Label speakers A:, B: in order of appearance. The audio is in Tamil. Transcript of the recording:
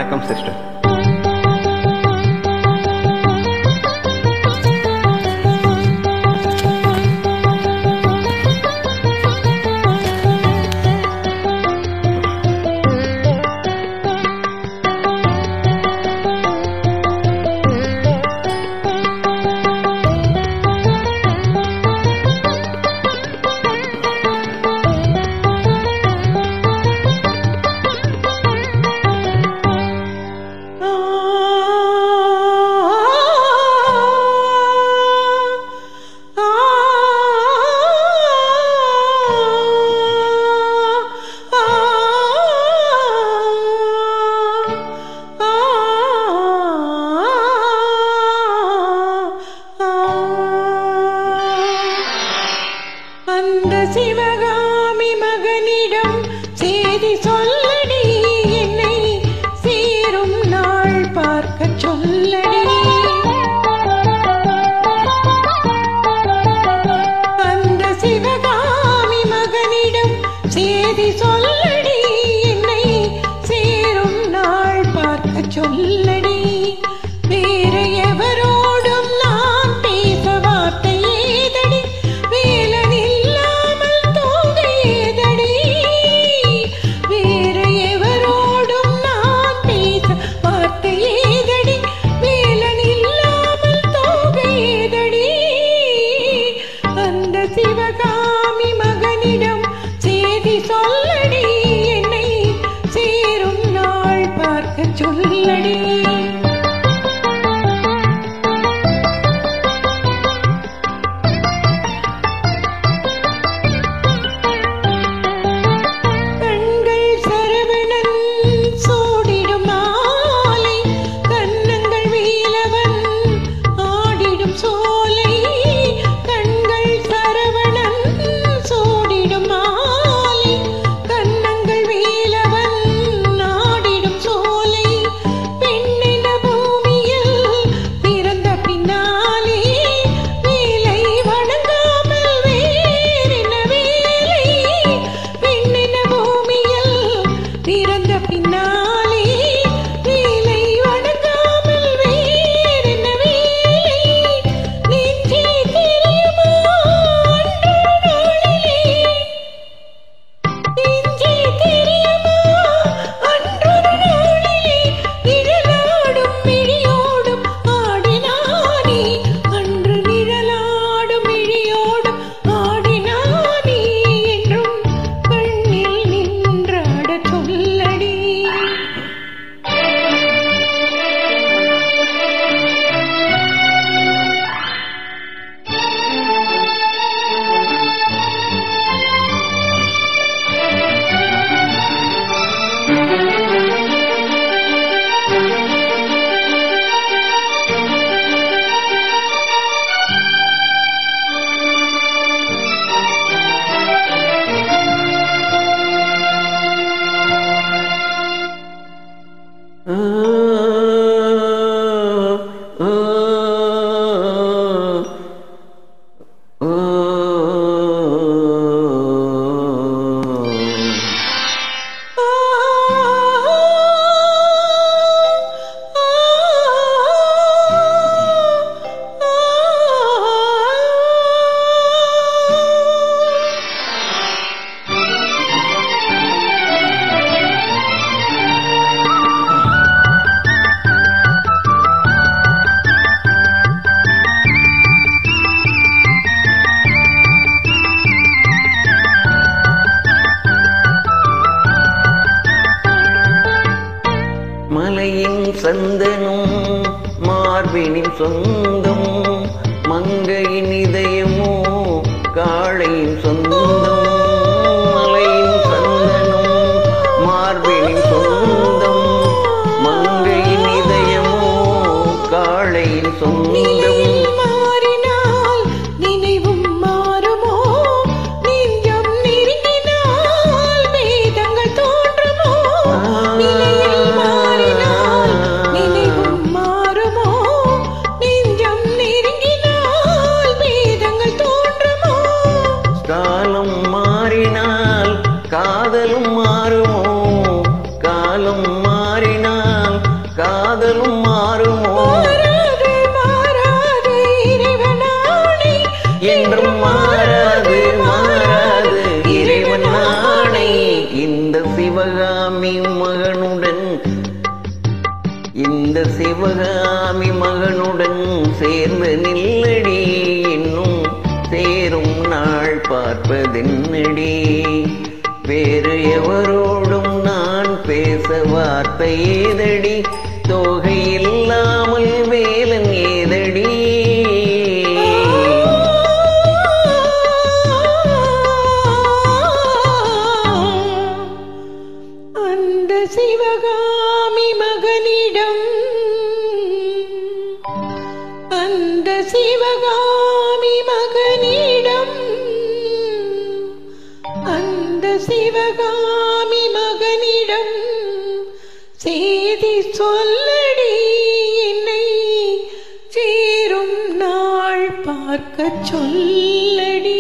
A: வணக்கம் சிஸ்டர்.
B: அந்த சிவகாமி மகனிடம் செய்தி சொல்லடி, என்னை சேரும் நாள் பார்க்க சொல்லடி. அந்த சிவகாமி மகனிடம் செய்தி சொல்லடி, என்னை சேரும் நாள் பார்க்க சொல்லடி. வேற எவரோடும் நான் பேச வார்த்தை ஏதடி, வேலன் இல்லாமல் தூங்க ஏதடி. வேற எவரோடும் நான் பேச வார்த்தை ஏதடி, வேலன் இல்லாமல் தூங்க ஏதடி. அந்த சிவகாமி மகனிடம் செய்தி சொல்லடி, என்னை சேரும் நாள் பார்க்க சொல்லடி.
C: மலையின் சந்தனும் மார்பினின் சொந்தம், மங்கையின் இதயமோ காளையின் சொந்தம். மலையின் சந்தனும் மார்பினின் சொந்தம், மங்கையின் இதயமோ காளையின் சொந்தம். காதலும் மாறுமோ, காலம் மாறினால் சிவகாமி மகனுடன் இந்த சிவகாமி மகனுடன் சேர்ந்து நில்லடி, இன்னும் சேரும் நாள் பார்ப்பதென்னடி. வேறு எவரோடும் நான் பேச வார்த்தை ஏதடி, தோகை இல்லாமல் வேலன் ஏதடி.
B: அந்த சிவகாமி மகனிடம் அந்த சிவகாமி மகனிடம் அந்த சிவகாமி மகனிடம் செய்தி சொல்லடி, என்னை சேரும் நாள் பார்க்க சொல்லடி.